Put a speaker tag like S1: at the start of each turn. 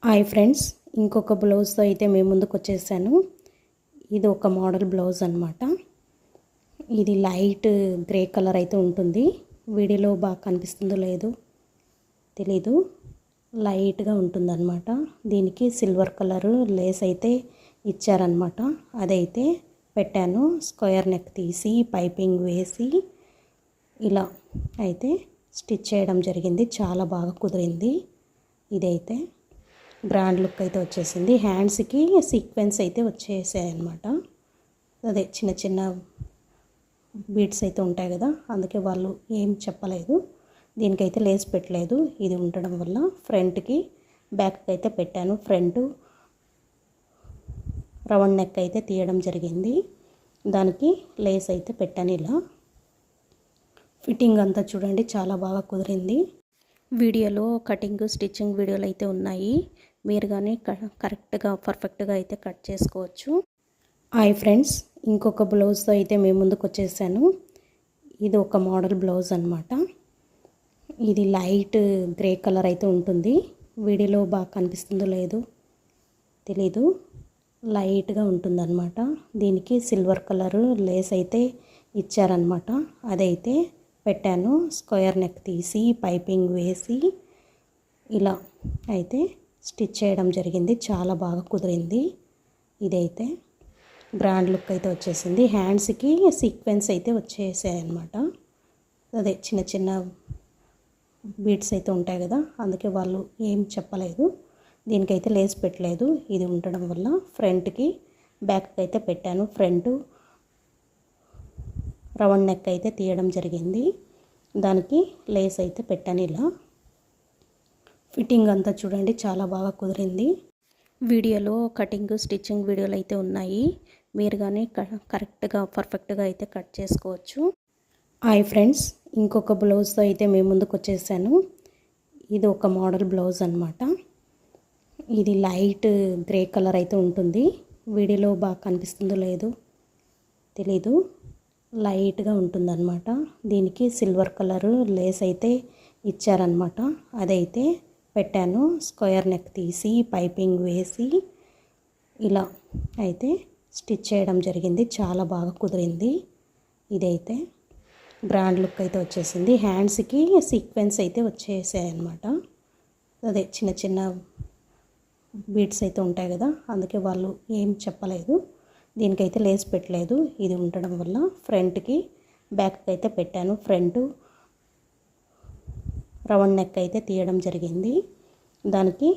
S1: Hi friends, ఇంకొక బ్లౌజ్తో అయితే మేము ముందుకు వచ్చేసాను. ఇది ఒక మోడల్ బ్లౌజ్ అనమాట. ఇది లైట్ గ్రే కలర్ అయితే ఉంటుంది. వీడియోలో బాగా కనిపిస్తుందో లేదో తెలీదు, లైట్గా ఉంటుందన్నమాట. దీనికి సిల్వర్ కలర్ లేస్ అయితే ఇచ్చారనమాట. అదైతే పెట్టాను. స్క్వేర్ నెక్ తీసి పైపింగ్ వేసి ఇలా అయితే స్టిచ్ చేయడం జరిగింది. చాలా బాగా కుదిరింది. ఇదైతే గ్రాండ్ లుక్ అయితే వచ్చేసింది. హ్యాండ్స్కి సీక్వెన్స్ అయితే వచ్చేసాయి అన్నమాట. అదే చిన్న చిన్న బీడ్స్ అయితే ఉంటాయి కదా, అందుకే వాళ్ళు ఏం చెప్పలేదు. దీనికైతే లేస్ పెట్టలేదు. ఇది ఉండడం వల్ల ఫ్రంట్కి బ్యాక్కి అయితే పెట్టాను. ఫ్రంట్ రౌండ్ నెక్ అయితే తీయడం జరిగింది. దానికి లేస్ అయితే పెట్టాను. ఇలా ఫిట్టింగ్ అంతా చూడండి, చాలా బాగా కుదిరింది. వీడియోలో కటింగ్ స్టిచ్చింగ్ వీడియోలు అయితే ఉన్నాయి. మీరు కానీ కరెక్ట్గా పర్ఫెక్ట్గా అయితే కట్ చేసుకోవచ్చు. హాయ్ ఫ్రెండ్స్, ఇంకొక బ్లౌజ్తో అయితే మేము ముందుకు వచ్చేసాను. ఇది ఒక మోడల్ బ్లౌజ్ అనమాట. ఇది లైట్ గ్రే కలర్ అయితే ఉంటుంది. వీడియోలో బాగా కనిపిస్తుందో లేదో తెలీదు, లైట్గా ఉంటుందన్నమాట. దీనికి సిల్వర్ కలర్ లేస్ అయితే ఇచ్చారనమాట. అదైతే పెట్టాను. స్క్వేర్ నెక్ తీసి పైపింగ్ వేసి ఇలా అయితే స్టిచ్ చేయడం జరిగింది. చాలా బాగా కుదిరింది. ఇదైతే గ్రాండ్ లుక్ అయితే వచ్చేసింది. హ్యాండ్స్కి సీక్వెన్స్ అయితే వచ్చేసాయి అన్నమాట. అదే చిన్న చిన్న బీడ్స్ అయితే ఉంటాయి కదా, అందుకే వాళ్ళు ఏం చెప్పలేదు. దీనికైతే లేస్ పెట్టలేదు. ఇది ఉండడం వల్ల ఫ్రంట్కి బ్యాక్కి అయితే పెట్టాను. ఫ్రంట్ రౌండ్ నెక్ అయితే తీయడం జరిగింది. దానికి లేస్ అయితే పెట్టాను. ఇలా ఫిట్టింగ్ అంతా చూడండి, చాలా బాగా కుదిరింది. వీడియోలో కటింగ్ స్టిచ్చింగ్ వీడియోలు అయితే ఉన్నాయి. మీరు కానీ కరెక్ట్గా పర్ఫెక్ట్గా అయితే కట్ చేసుకోవచ్చు. హాయ్ ఫ్రెండ్స్, ఇంకొక బ్లౌజ్తో అయితే మేము ముందుకు వచ్చేసాను. ఇది ఒక మోడల్ బ్లౌజ్ అనమాట. ఇది లైట్ గ్రే కలర్ అయితే ఉంటుంది. వీడియోలో బాగా కనిపిస్తుందో లేదో తెలీదు, లైట్గా ఉంటుందన్నమాట. దీనికి సిల్వర్ కలర్ లేస్ అయితే ఇచ్చారనమాట. అదైతే పెట్టాను. స్క్వేర్ నెక్ తీసి పైపింగ్ వేసి ఇలా అయితే స్టిచ్ చేయడం జరిగింది. చాలా బాగా కుదిరింది. ఇదైతే గ్రాండ్ లుక్ అయితే వచ్చేసింది. హ్యాండ్స్కి సీక్వెన్స్ అయితే వచ్చేసాయి అన్నమాట. అదే చిన్న చిన్న బీడ్స్ అయితే ఉంటాయి కదా, అందుకే వాళ్ళు ఏం చెప్పలేదు. దీనికైతే లేస్ పెట్టలేదు. ఇది ఉండడం వల్ల ఫ్రంట్కి బ్యాక్కి అయితే పెట్టాను. ఫ్రంట్ రౌండ్ నెక్ అయితే తీయడం జరిగింది. దానికి